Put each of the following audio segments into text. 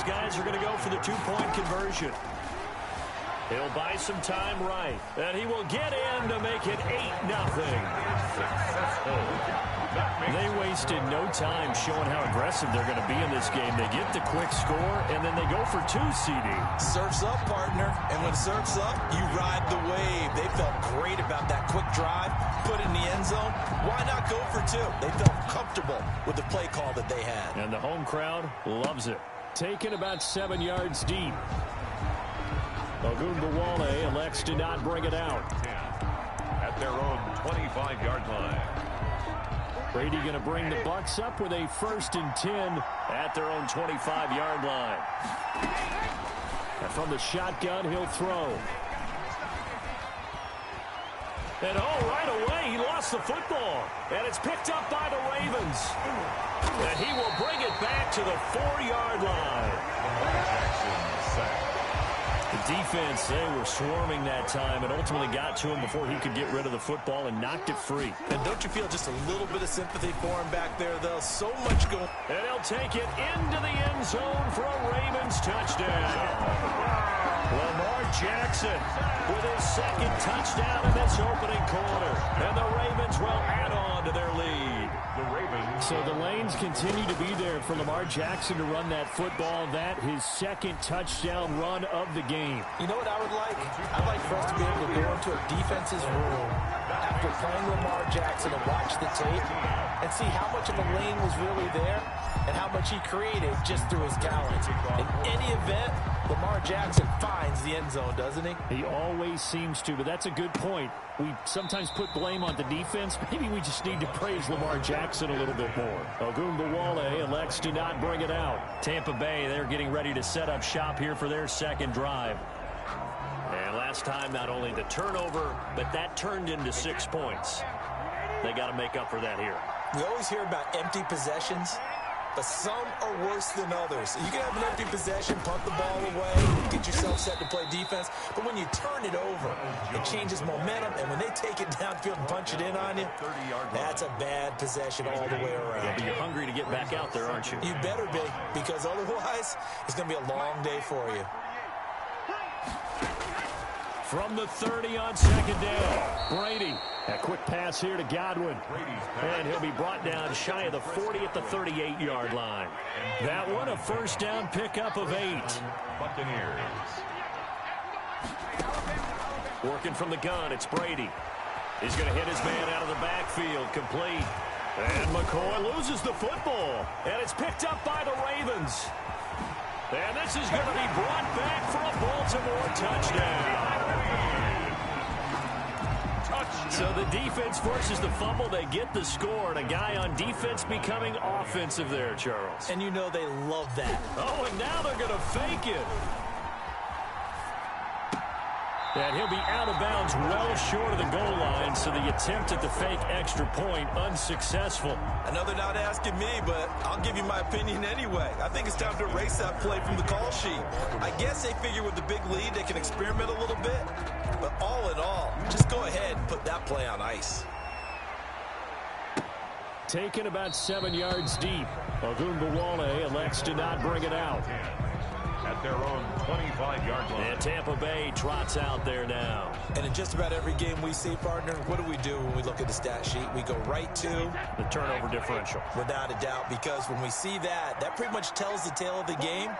these guys are going to go for the two-point conversion. He'll buy some time right. And he will get in to make it 8-0. They wasted no time showing how aggressive they're going to be in this game. They get the quick score, and then they go for two, CD. Surf's up, partner. And when surf's up, you ride the wave. They felt great about that quick drive, put it in the end zone. Why not go for two? They felt comfortable with the play call that they had. And the home crowd loves it. Taken about 7 yards deep. Ogunbowale elects to not bring it out. At their own 25-yard line. Brady going to bring the Bucs up with a 1st and 10 at their own 25-yard line. And from the shotgun, he'll throw. And right away, he lost the football. And it's picked up by the Ravens. And he will bring it back to the 4-yard line. The defense, they were swarming that time and ultimately got to him before he could get rid of the football and knocked it free. And don't you feel just a little bit of sympathy for him back there, though? So much going. And he'll take it into the end zone for a Ravens touchdown. Lamar Jackson with his 2nd touchdown in this opening quarter. And the Ravens will add on to their lead. The Ravens. So the lanes continue to be there for Lamar Jackson to run that football. That his 2nd touchdown run of the game. You know what I would like? I'd like for us to be able to go into a defense's room after playing Lamar Jackson and watch the tape and see how much of a lane was really there and how much he created just through his talent. In any event, Lamar Jackson finds the end zone, doesn't he? He always seems to, but that's a good point. We sometimes put blame on the defense. Maybe we just need to praise Lamar Jackson a little bit more. Ogunbowale elects to not bring it out. Tampa Bay, they're getting ready to set up shop here for their 2nd drive. And last time, not only the turnover, but that turned into 6 points. They got to make up for that here. We always hear about empty possessions, but some are worse than others. You can have an empty possession, punt the ball away, get yourself set to play defense, but when you turn it over, it changes momentum, and when they take it downfield and punch it in on you, that's a bad possession all the way around. Yeah, but you're hungry to get back out there, aren't you? You better be, because otherwise, it's going to be a long day for you. From the 30 on 2nd down, Brady. A quick pass here to Godwin. And he'll be brought down shy of the 40 at the 38-yard line. That one, a 1st down pickup of 8. Buccaneers. Working from the gun, it's Brady. He's going to hit his man out of the backfield, complete. And McCoy loses the football. And it's picked up by the Ravens. And this is going to be brought back for a Baltimore touchdown. So the defense forces the fumble. They get the score. And a guy on defense becoming offensive there, Charles. And you know they love that. Oh, and now they're going to fake it. And he'll be out of bounds well short of the goal line, so the attempt at the fake extra point unsuccessful. I know they're not asking me, but I'll give you my opinion anyway. I think it's time to erase that play from the call sheet. I guess they figure with the big lead they can experiment a little bit, but all in all, just go ahead and put that play on ice. Taken about 7 yards deep. Ogunbowale elects to not bring it out. At their own 25-yard line. And Tampa Bay trots out there now. And in just about every game we see, partner, what do we do when we look at the stat sheet? We go right to the turnover differential. Without a doubt, because when we see that, that pretty much tells the tale of the game.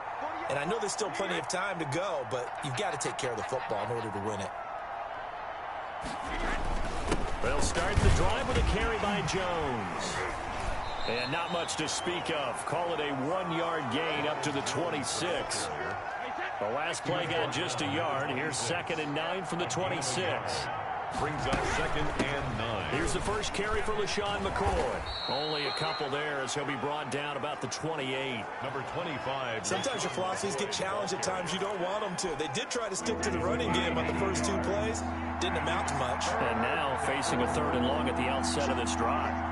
And I know there's still plenty of time to go, but you've got to take care of the football in order to win it. They'll start the drive with a carry by Jones. And not much to speak of. Call it a 1-yard gain up to the 26. The last play got just a yard. Here's 2nd and 9 from the 26. Brings up 2nd and 9. Here's the first carry for LaShawn McCoy. Only a couple there as he'll be brought down about the 28. Number 25. Sometimes your philosophies get challenged at times you don't want them to. They did try to stick to the running game on the first 2 plays. Didn't amount to much. And now facing a 3rd and long at the outset of this drive.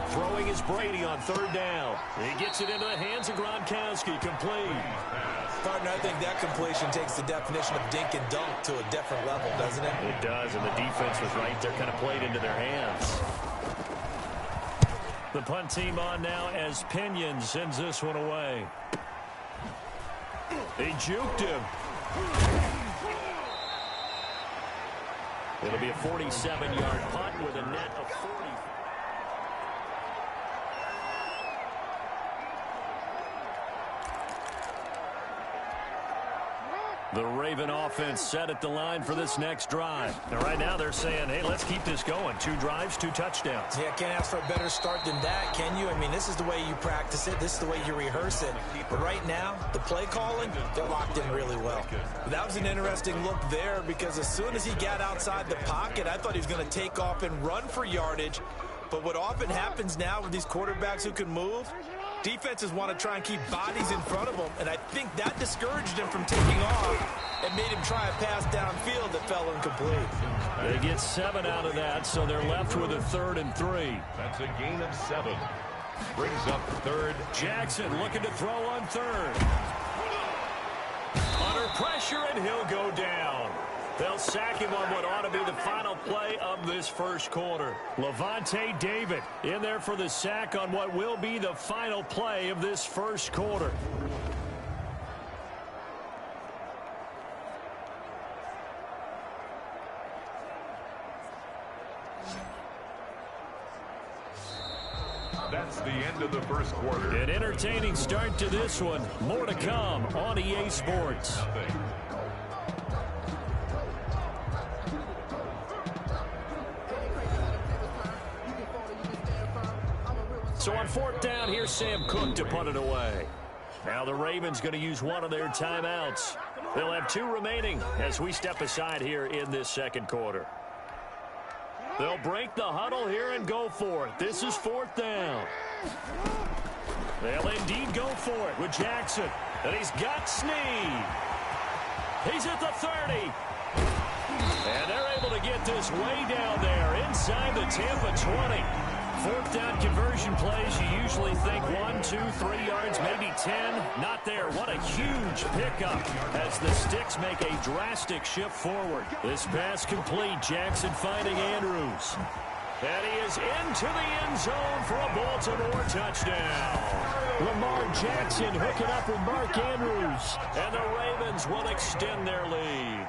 Throwing is Brady on 3rd down. He gets it into the hands of Gronkowski. Complete. Partner, I think that completion takes the definition of dink and dunk to a different level, doesn't it? It does, and the defense was right there, kind of played into their hands. The punt team on now as Pinion sends this one away. He juked him. It'll be a 47-yard punt with a net of 40. The Raven offense set at the line for this next drive. And right now they're saying, hey, let's keep this going. 2 drives, 2 touchdowns. Yeah, can't ask for a better start than that, can you? I mean, this is the way you practice it. This is the way you rehearse it. But right now, the play calling, they're locked in really well. That was an interesting look there because as soon as he got outside the pocket, I thought he was going to take off and run for yardage. But what often happens now with these quarterbacks who can move, defenses want to try and keep bodies in front of them, and I think that discouraged him from taking off and made him try a pass downfield that fell incomplete. They get 7 out of that, so they're left with a 3rd and 3. That's a gain of 7. Brings up 3rd. Jackson looking to throw on 3rd. Under pressure, and he'll go down. They'll sack him on what ought to be the final play of this first quarter. Levante David in there for the sack on what will be the final play of this first quarter. That's the end of the first quarter. An entertaining start to this one. More to come on EA Sports. So on 4th down, here's Sam Cook to punt it away. Now the Ravens going to use one of their timeouts. They'll have 2 remaining as we step aside here in this second quarter. They'll break the huddle here and go for it. This is 4th down. They'll indeed go for it with Jackson. And he's got Snead. He's at the 30. And they're able to get this way down there inside the Tampa 20. 4th down conversion plays, you usually think 1, 2, 3 yards, maybe 10. Not there. What a huge pickup as the Sticks make a drastic shift forward. This pass complete. Jackson finding Andrews. And he is into the end zone for a Baltimore touchdown. Lamar Jackson hooking up with Mark Andrews. And the Ravens will extend their lead.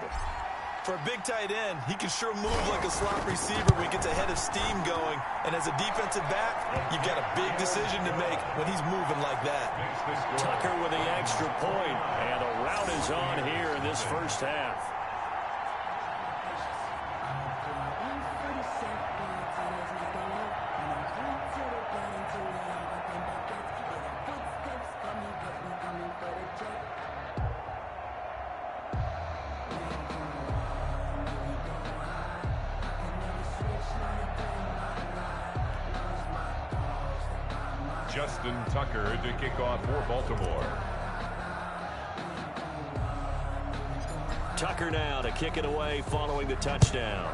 For a big tight end, he can sure move like a slot receiver when he gets a head of steam going. And as a defensive back, you've got a big decision to make when he's moving like that. Tucker with the extra point, and the route is on here in this first half. Justin Tucker to kick off for Baltimore. Tucker now to kick it away following the touchdown.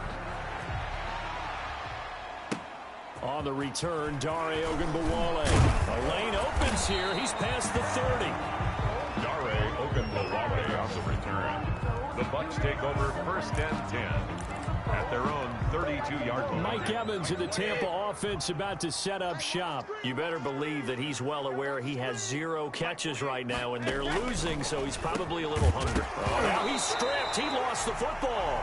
On the return, Dare Ogunbowale. A lane opens here. He's past the 30. Dare Ogunbowale on the return. The Bucs take over 1st and 10 at their own 32-yard line. Mike Evans in the Tampa offense about to set up shop. You better believe that he's well aware he has 0 catches right now, and they're losing, so he's probably a little hungry. Oh, now he's stripped. He lost the football.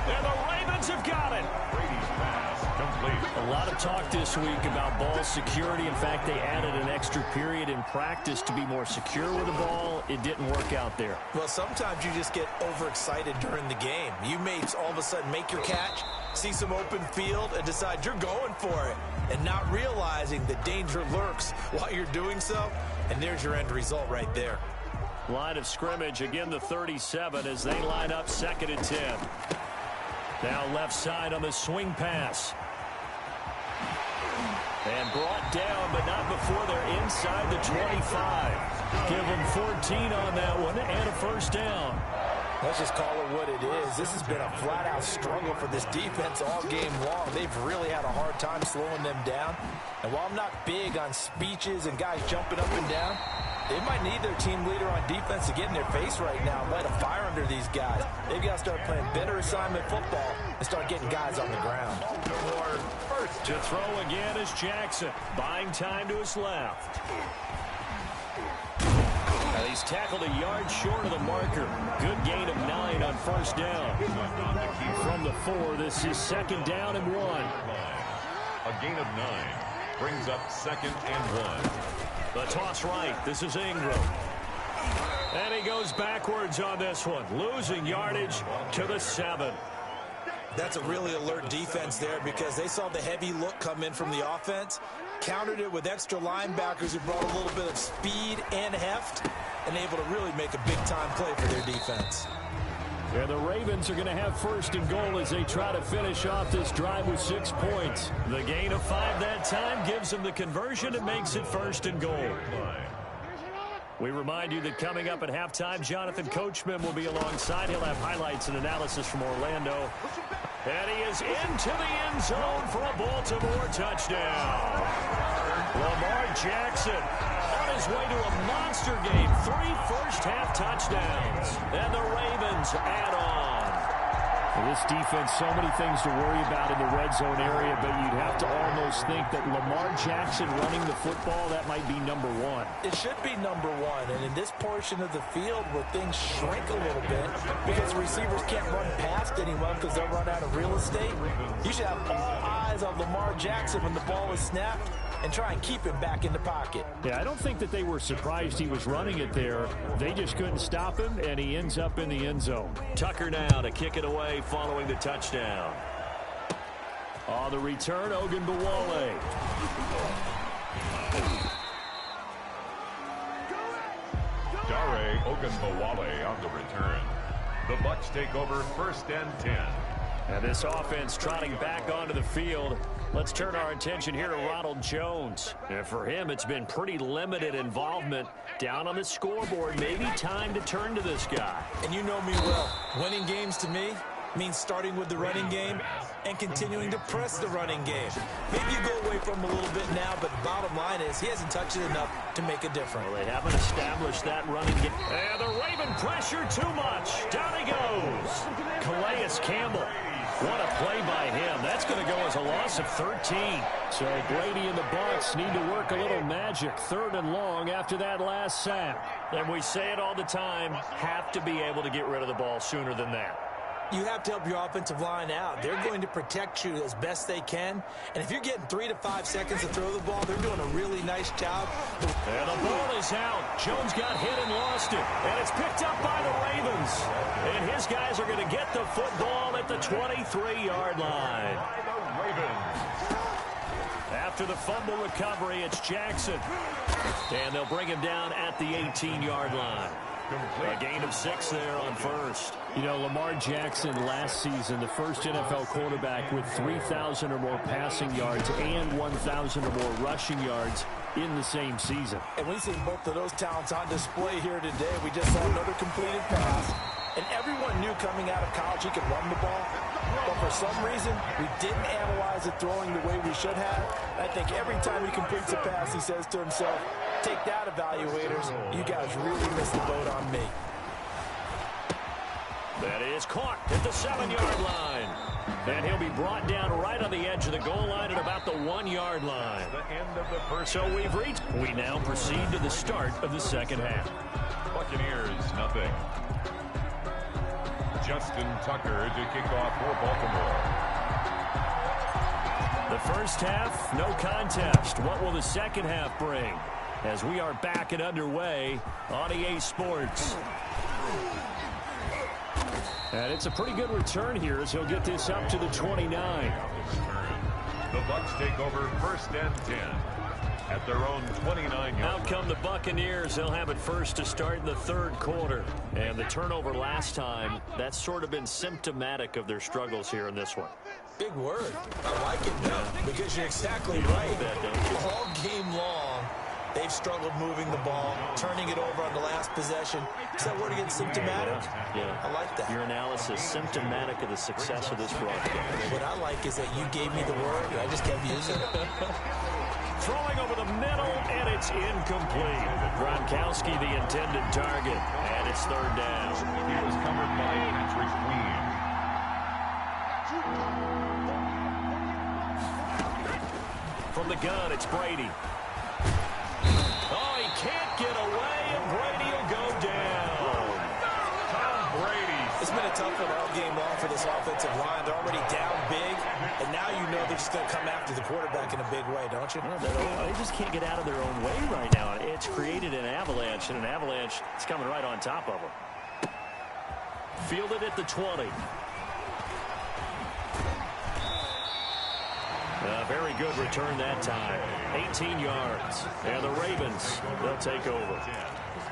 And the Ravens have got it. Brady's pass complete. A lot of talk this week about ball security. In fact, they added an extra period in practice to be more secure with the ball. It didn't work out there. Well, sometimes you just get overexcited during the game. You may all of a sudden make your catch, see some open field, and decide you're going for it, and not realizing the danger lurks while you're doing so. And there's your end result right there. Line of scrimmage, again the 37 as they line up 2nd and 10. Now left side on the swing pass. And brought down, but not before they're inside the 25. Give them 14 on that one and a 1st down. Let's just call it what it is. This has been a flat-out struggle for this defense all game long. They've really had a hard time slowing them down. And while I'm not big on speeches and guys jumping up and down, they might need their team leader on defense to get in their face right now and light a fire under these guys. They've got to start playing better assignment football and start getting guys on the ground. Baltimore 1st To throw again is Jackson. Buying time to his left. And he's tackled a yard short of the marker. Good gain of 9 on first down. From the 4, this is 2nd down and 1. A gain of 9 brings up 2nd and 1. The toss right. This is Ingram. And he goes backwards on this one. Losing yardage to the 7. That's a really alert defense there because they saw the heavy look come in from the offense, countered it with extra linebackers who brought a little bit of speed and heft, and able to really make a big-time play for their defense. And the Ravens are going to have 1st and goal as they try to finish off this drive with 6 points. The gain of 5 that time gives them the conversion and makes it 1st and goal. We remind you that coming up at halftime, Jonathan Coachman will be alongside. He'll have highlights and analysis from Orlando. And he is into the end zone for a Baltimore touchdown. Lamar Jackson on his way to a monster game. 3 first-half touchdowns. And the Ravens add on. This defense, so many things to worry about in the red zone area, but you'd have to almost think that Lamar Jackson running the football, that might be number 1. It should be number 1, and in this portion of the field where things shrink a little bit because the receivers can't run past anyone because they'll run out of real estate, you should have all eyes on Lamar Jackson when the ball is snapped and try and keep him back in the pocket. Yeah, I don't think that they were surprised he was running it there. They just couldn't stop him, and he ends up in the end zone. Tucker now to kick it away following the touchdown. On the return, Ogunbowale. Dare Ogunbowale on the return. The Bucs take over 1st and 10. And this offense trotting back onto the field. Let's turn our attention here to Ronald Jones. And for him, it's been pretty limited involvement down on the scoreboard. Maybe time to turn to this guy. And you know me well. Winning games to me means starting with the running game and continuing to press the running game. Maybe you go away from him a little bit now, but the bottom line is he hasn't touched it enough to make a difference. Well, they haven't established that running game. And the Raven pressure too much. Down he goes. Calais Campbell. What a play by him. That's going to go as a loss of 13. So Brady and the Bucs need to work a little magic. 3rd and long after that last sack. And we say it all the time, have to be able to get rid of the ball sooner than that. You have to help your offensive line out. They're going to protect you as best they can. And if you're getting 3 to 5 seconds to throw the ball, they're doing a really nice job. And the ball is out. Jones got hit and lost it. And it's picked up by the Ravens. And his guys are going to get the football at the 23-yard line. After the fumble recovery, it's Jackson. And they'll bring him down at the 18-yard line. A gain of 6 there on 1st. You know, Lamar Jackson last season, the first NFL quarterback with 3,000 or more passing yards and 1,000 or more rushing yards in the same season. And we've seen both of those talents on display here today. We just saw another completed pass. And everyone knew coming out of college he could run the ball. But for some reason, we didn't analyze it throwing the way we should have. I think every time he completes a pass, he says to himself, take that, evaluators. You guys really missed the boat on me. That is caught at the 7-yard line. And he'll be brought down right on the edge of the goal line at about the 1-yard line. The end of the first. So we now proceed to the start of the second half. Buccaneers, nothing. Justin Tucker to kick off for Baltimore. The first half, no contest. What will the second half bring? As we are back and underway on EA Sports. And it's a pretty good return here as he'll get this up to the 29. The Bucs take over 1st and 10 at their own 29-yard. Out come the Buccaneers. They'll have it first to start in the 3rd quarter. And the turnover last time, that's sort of been symptomatic of their struggles here in this one. Big word. I like it, though, because you're exactly right. All game long, they've struggled moving the ball, turning it over on the last possession. Is that word again, symptomatic? Yeah. I like that. Your analysis, symptomatic of the success of this broadcast. What I like is that you gave me the word, and I just kept using it. Throwing over the middle, and it's incomplete. Gronkowski, the intended target, and it's 3rd down. He was covered by Patrick Queen. From the gun, it's Brady. Oh, he can't get away, and Brady will go down. Tom Brady. It's been a tough one all game long for this offensive line. They're already down big, and now you know they're just going to come after the quarterback in a big way, don't you? Well, they just can't get out of their own way right now. It's created an avalanche, and an avalanche is coming right on top of them. Fielded at the 20. A very good return that time. 18 yards. And the Ravens, they'll take over.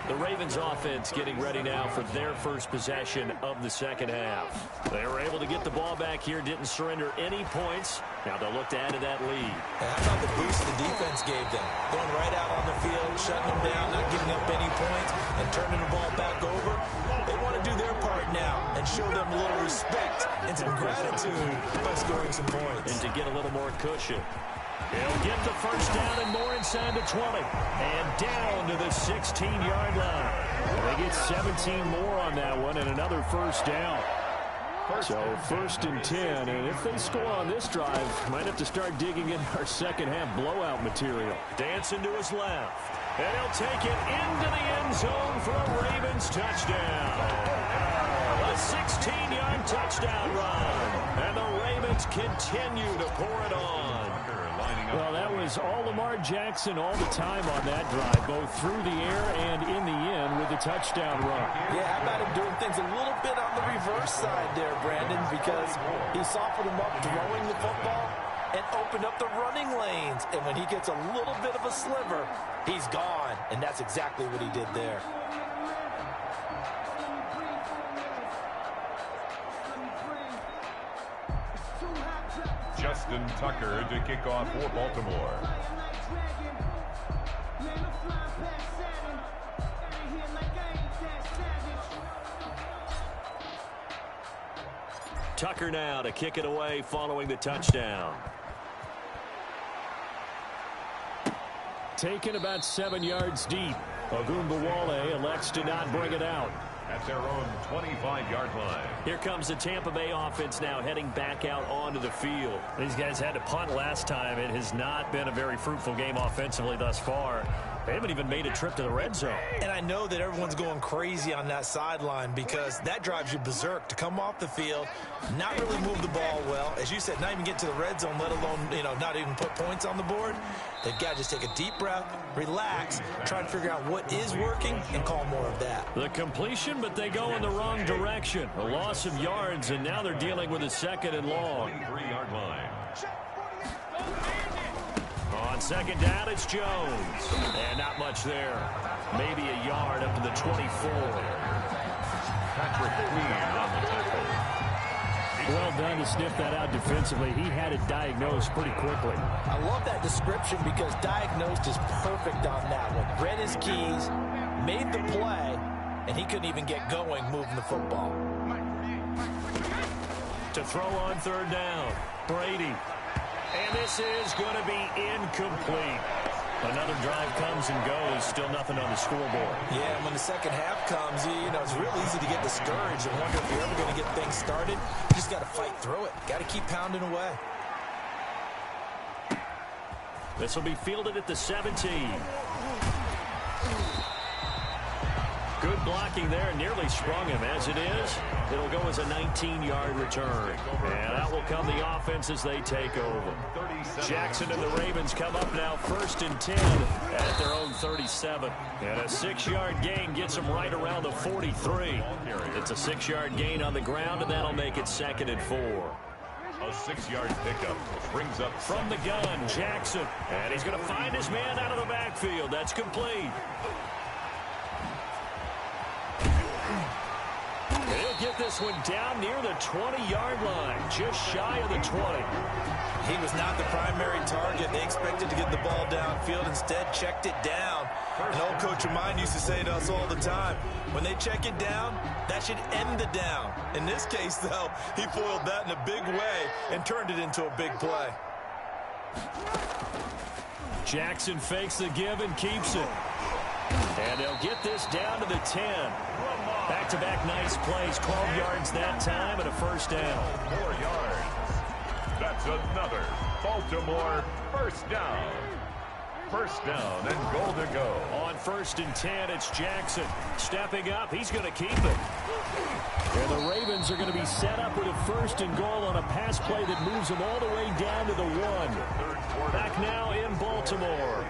The Ravens offense getting ready now for their first possession of the second half. They were able to get the ball back here, didn't surrender any points. Now they'll look to add to that lead. And how about the boost the defense gave them? Going right out on the field, shutting them down, not giving up any points, and turning the ball back over. They want to do their part now and show them a little respect and some gratitude by scoring some points. And to get a little more cushion. He'll get the first down and more inside the 20. And down to the 16-yard line. They get 17 more on that one and another first down. So first and 10. And if they score on this drive, might have to start digging in our second half blowout material. Dancing to his left. And he'll take it into the end zone for a Ravens touchdown. A 16-yard touchdown run. And the Ravens continue to pour it on. Well, that was all Lamar Jackson all the time on that drive, both through the air and in the end with a touchdown run. Yeah, how about him doing things a little bit on the reverse side there, Brandon, because he softened him up throwing the football and opened up the running lanes. And when he gets a little bit of a sliver, he's gone. And that's exactly what he did there. Justin Tucker to kick off for Baltimore. Tucker now to kick it away following the touchdown. Taken about 7 yards deep. Ogunbowale elects to not bring it out. At their own 25-yard line. Here comes the Tampa Bay offense now heading back out onto the field. These guys had to punt last time. It has not been a very fruitful game offensively thus far. They haven't even made a trip to the red zone. And I know that everyone's going crazy on that sideline because that drives you berserk to come off the field, not really move the ball well. As you said, not even get to the red zone, let alone, not even put points on the board. They've got to just take a deep breath, relax, try to figure out what is working, and call more of that. The completion, but they go in the wrong direction. A loss of yards, and now they're dealing with a second and long. 23-yard line. On second down, it's Jones. And not much there. Maybe a yard up to the 24. Patrick Queen on the tackle. Well done to sniff that out defensively. He had it diagnosed pretty quickly. I love that description because diagnosed is perfect on that one. Read his keys, made the play, and he couldn't even get going moving the football. To throw on third down, Brady. And this is going to be incomplete. Another drive comes and goes. Still nothing on the scoreboard. Yeah, and when the second half comes, it's real easy to get discouraged and wonder if you're ever going to get things started. You just got to fight through it. Got to keep pounding away. This will be fielded at the 17. Good blocking there, nearly sprung him. As it is, it'll go as a 19-yard return. And out will come the offense as they take over. Jackson and the Ravens come up now first and 10 at their own 37. And a 6-yard gain gets them right around the 43. It's a 6-yard gain on the ground, and that'll make it second and 4. A 6-yard pickup brings up from the gun, Jackson. And he's going to find his man out of the backfield. That's complete. He'll get this one down near the 20-yard line, just shy of the 20. He was not the primary target. They expected to get the ball downfield. Instead, checked it down. An old coach of mine used to say to us all the time, when they check it down, that should end the down. In this case, though, he foiled that in a big way and turned it into a big play. Jackson fakes the give and keeps it. And they'll get this down to the 10. Back-to-back nice plays, 12 yards that time and a first down. 4 yards. That's another Baltimore, first down. First down and goal to go. On 1st and 10, it's Jackson. Stepping up, he's going to keep it. And the Ravens are going to be set up with a 1st and goal on a pass play that moves them all the way down to the 1. Back now in Baltimore.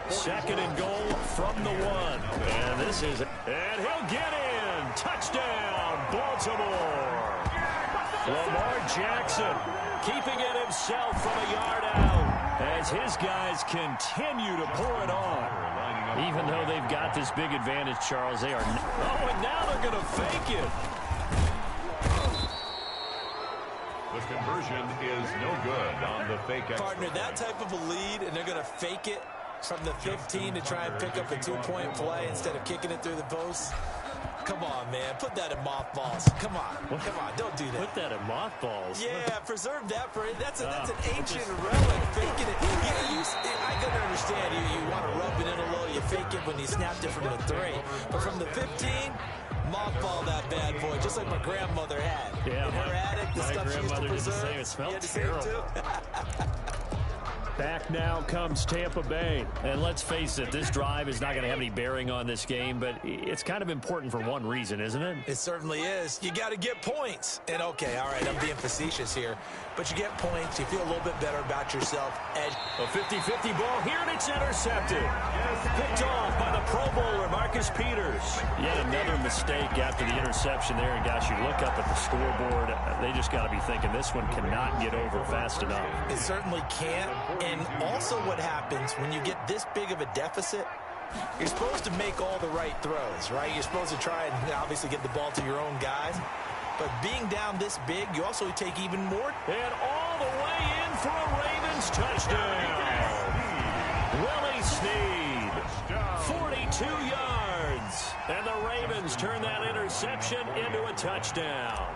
2nd and goal from the 1. And this is, and he'll get in. Touchdown, Baltimore. Lamar Jackson keeping it himself from a yard out as his guys continue to pour it on. Even though they've got this big advantage, Charles, they are. Oh, and now they're going to fake it. The conversion is no good on the fake. Partner, that type of a lead, and they're going to fake it from the 15 to try and pick up a 2-point play instead of kicking it through the post. Come on, man. Put that in mothballs. Come on. Come on. Don't do that. Put that in mothballs. Yeah, preserve that for it. That's an ancient relic. Faking it. I can understand you want to rub it in a little. You fake it when you snapped it from the 3. But from the 15, mothball that bad boy, just like my grandmother had. Yeah, in her attic, the stuff she used to preserve. It smelled terrible. Back now comes Tampa Bay. And let's face it, this drive is not going to have any bearing on this game, but it's kind of important for one reason, isn't it? It certainly is. You got to get points. And, okay, all right, I'm being facetious here, but you get points. You feel a little bit better about yourself. A 50-50 ball here, and it's intercepted. Picked off by the Pro Bowler, Marcus Peters. Yet another mistake after the interception there. And, gosh, you look up at the scoreboard, they just got to be thinking this one cannot get over fast enough. It certainly can't. And also what happens when you get this big of a deficit, you're supposed to make all the right throws, right? You're supposed to try and obviously get the ball to your own guys. But being down this big, you also take even more. And all the way in for a Ravens touchdown. Willie Snead, 42 yards. And the Ravens turn that interception into a touchdown.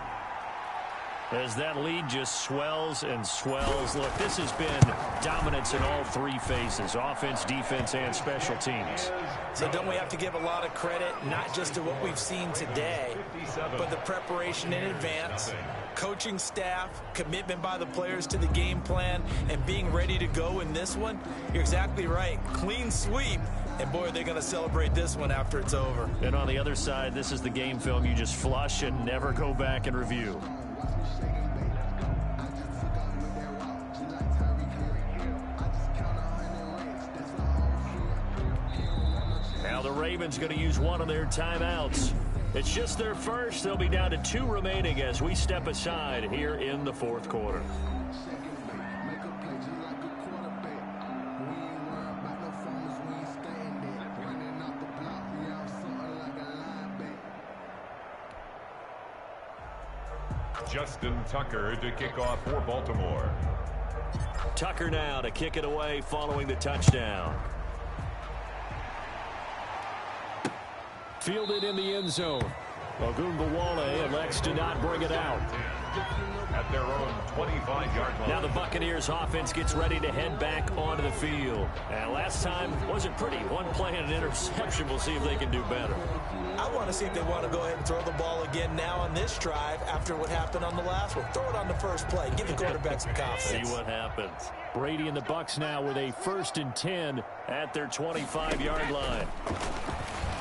As that lead just swells and swells. Look, this has been dominance in all 3 phases, offense, defense, and special teams. So don't we have to give a lot of credit, not just to what we've seen today, but the preparation in advance, coaching staff, commitment by the players to the game plan, and being ready to go in this one? You're exactly right. Clean sweep. And, boy, they're going to celebrate this one after it's over. And on the other side, this is the game film you just flush and never go back and review. Now the Ravens going to use one of their timeouts. It's just their first. They'll be down to 2 remaining as we step aside here in the 4th quarter. Justin Tucker to kick off for Baltimore. Tucker now to kick it away following the touchdown. Fielded in the end zone. Ogunbowale elects to not bring it out. At their own 25-yard line. Now the Buccaneers offense gets ready to head back onto the field. And last time wasn't pretty. One play and an interception. We'll see if they can do better. I want to see if they want to go ahead and throw the ball again now on this drive after what happened on the last one. Throw it on the first play. Give the quarterback some confidence. See what happens. Brady and the Bucs now with a 1st and 10 at their 25-yard line.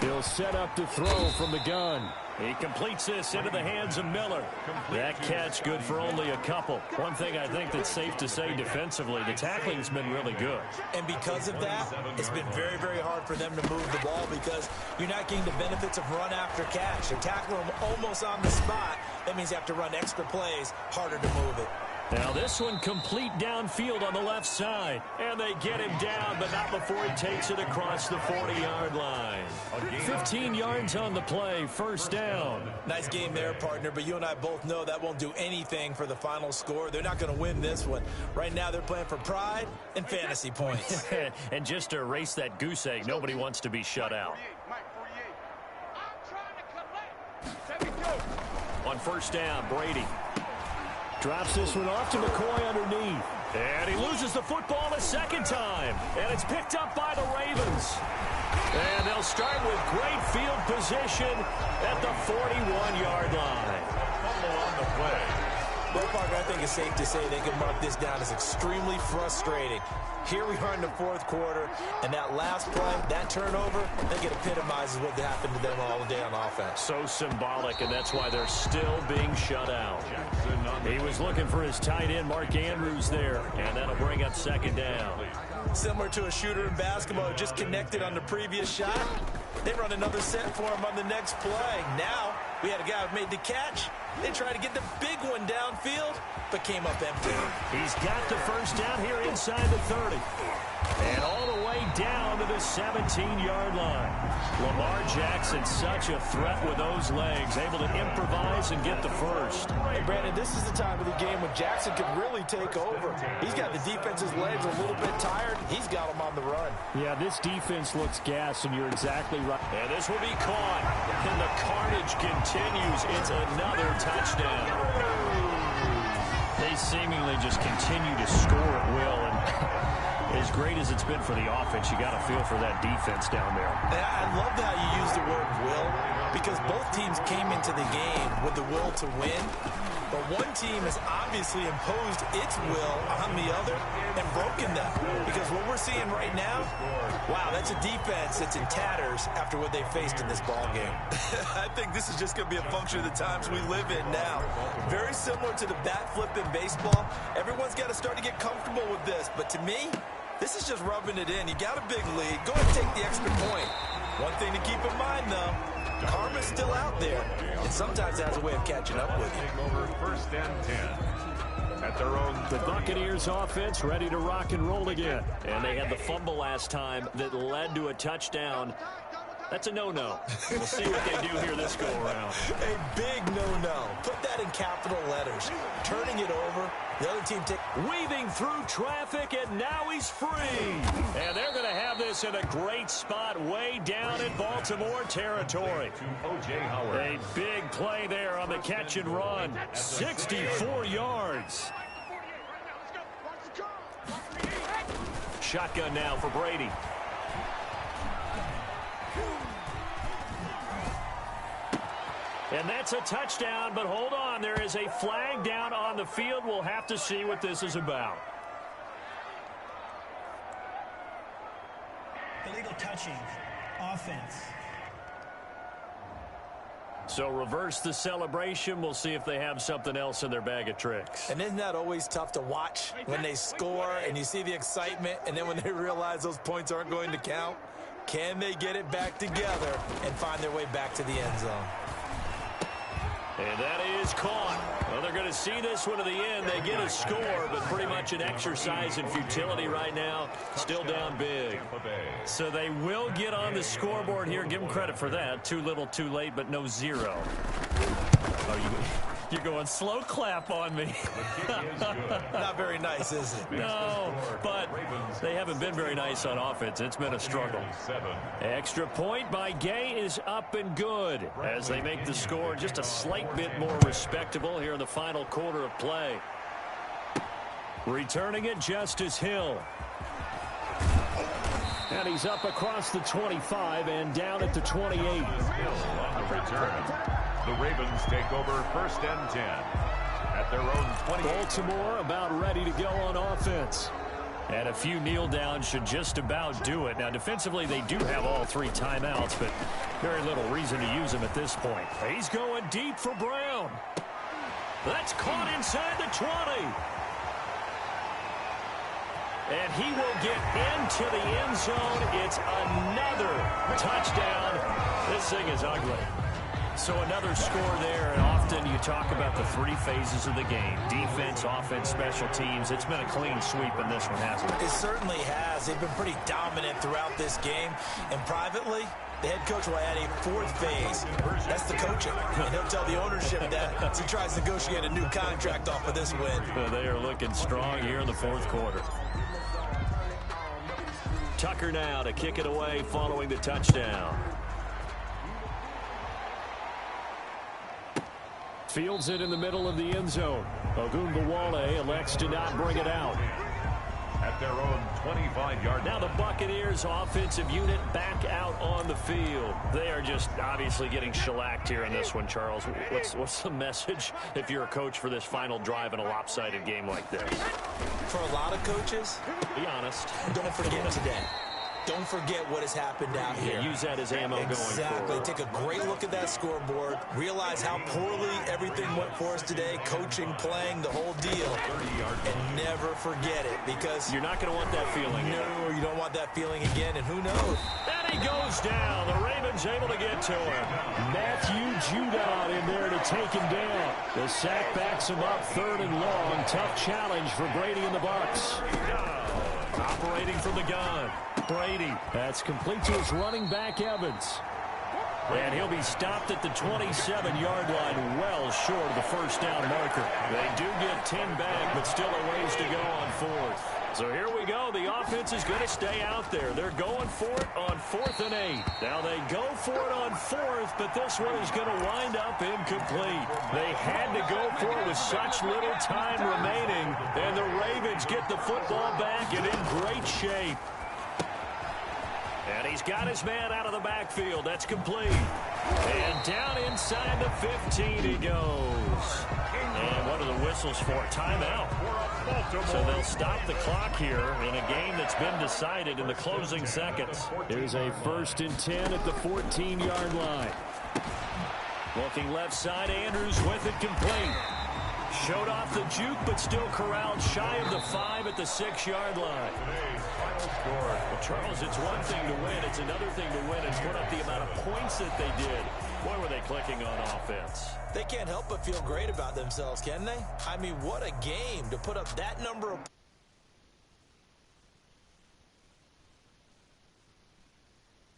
He'll set up to throw from the gun. He completes this into the hands of Miller. That catch good for only a couple. One thing I think that's safe to say defensively, the tackling's been really good. And because of that, it's been very, very hard for them to move the ball because you're not getting the benefits of run after catch. They're tackling them almost on the spot. That means you have to run extra plays, harder to move it. Now this one complete downfield on the left side. And they get him down, but not before he takes it across the 40-yard line. 15 yards on the play, first down. Nice game there, partner, but you and I both know that won't do anything for the final score. They're not going to win this one. Right now they're playing for pride and fantasy points. And just to erase that goose egg, nobody wants to be shut out. On first down, Brady drops this one off to McCoy underneath. And he loses the football a second time. And it's picked up by the Ravens. And they'll start with great field position at the 41-yard line. Fumble on the play. Well, Parker, I think it's safe to say they can mark this down as extremely frustrating. Here we are in the fourth quarter, and that last play, that turnover, I think it epitomizes what happened to them all day on offense. So symbolic, and that's why they're still being shut out. He was looking for his tight end, Mark Andrews, there, and that'll bring up second down. Similar to a shooter in basketball who just connected on the previous shot. They run another set for him on the next play. Now, we had a guy who made the catch. They tried to get the big one downfield, but came up empty. He's got the first down here inside the 30. And all the way down to the 17-yard line. Lamar Jackson, such a threat with those legs, able to improvise and get the first. Hey, Brandon, this is the time of the game when Jackson could really take over. He's got the defense's legs a little bit tired. He's got them on the run. Yeah, this defense looks gassed, and you're exactly right. And this will be caught. And the carnage continues. It's another touchdown. They seemingly just continue to score at will. And as great as it's been for the offense, you got to feel for that defense down there. I love how you use the word will, because both teams came into the game with the will to win. But one team has obviously imposed its will on the other and broken them. Because what we're seeing right now, wow, that's a defense that's in tatters after what they faced in this ball game. I think this is just going to be a function of the times we live in now. Very similar to the bat flip in baseball. Everyone's got to start to get comfortable with this. But to me, this is just rubbing it in. You got a big lead. Go ahead and take the extra point. One thing to keep in mind, though, karma's still out there, and sometimes it has a way of catching up with you. Over first and 10 at their own. The Buccaneers offense ready to rock and roll again. And they had the fumble last time that led to a touchdown. That's a no-no. We'll see what they do here this go-around. A big no-no. Put that in capital letters. Turning it over. The other team weaving through traffic, and now he's free. And they're going to have this in a great spot way down in Baltimore territory. A big play there on the catch and run. 64 yards. Shotgun now for Brady. And that's a touchdown, but hold on. There is a flag down on the field. We'll have to see what this is about. Illegal touching. Offense. So reverse the celebration. We'll see if they have something else in their bag of tricks. And isn't that always tough to watch when they score and you see the excitement, and then when they realize those points aren't going to count? Can they get it back together and find their way back to the end zone? And that is caught. Well, they're going to see this one to the end. They get a score, but pretty much an exercise in futility right now. Still down big. So they will get on the scoreboard here. Give them credit for that. Too little, too late, but no zero. You're going slow clap on me. Not very nice, is it? No, but they haven't been very nice on offense. It's been a struggle. Extra point by Gay is up and good as they make the score just a slight bit more respectable here in the final quarter of play. Returning it, Justice Hill. And he's up across the 25 and down at the 28. On the return. The Ravens take over first and 10 at their own 20. Baltimore about ready to go on offense. And a few kneel downs should just about do it. Now, defensively, they do have all three timeouts, but very little reason to use them at this point. He's going deep for Brown. That's caught inside the 20. And he will get into the end zone. It's another touchdown. This thing is ugly. So another score there, and often you talk about the three phases of the game. Defense, offense, special teams. It's been a clean sweep in this one, hasn't it? It certainly has. They've been pretty dominant throughout this game. And privately, the head coach will add a fourth phase. That's the coaching. And he'll tell the ownership that as he tries to negotiate a new contract off of this win. They are looking strong here in the fourth quarter. Tucker now to kick it away following the touchdown. Fields it in the middle of the end zone. Ogunbowale elects to not bring it out. at their own 25-yard line. Now the Buccaneers offensive unit back out on the field. They are just obviously getting shellacked here in this one, Charles. What's the message if you're a coach for this final drive in a lopsided game like this? For a lot of coaches, be honest. Don't forget today. Don't forget what has happened out here. Use that as ammo going forward. Exactly. Take a great look at that scoreboard. Realize how poorly everything went for us today. Coaching, playing, the whole deal. And never forget it, because you're not going to want that feeling. No, you don't want that feeling again, and who knows? And he goes down. The Ravens able to get to him. Matthew Judon in there to take him down. The sack backs him up, 3rd and long. Tough challenge for Brady and the Bucs. Operating from the gun. Brady. That's complete to his running back, Evans. And he'll be stopped at the 27-yard line, well short of the first down marker. They do get 10 back, but still a ways to go on 4th. So here we go. The offense is going to stay out there. They're going for it on 4th and 8. Now they go for it on 4th, but this one is going to wind up incomplete. They had to go for it with such little time remaining, and the Ravens get the football back and in great shape. And he's got his man out of the backfield. That's complete. And down inside the 15 he goes. And what are the whistles for? Timeout. So they'll stop the clock here in a game that's been decided in the closing seconds. Here's a 1st and 10 at the 14-yard line. Looking left side, Andrews with it complete. Showed off the juke, but still corralled shy of the 5 at the 6-yard line. Well, Charles, it's one thing to win. It's another thing to win and put up the amount of points that they did. Boy, were they clicking on offense. They can't help but feel great about themselves, can they? I mean, what a game to put up that number of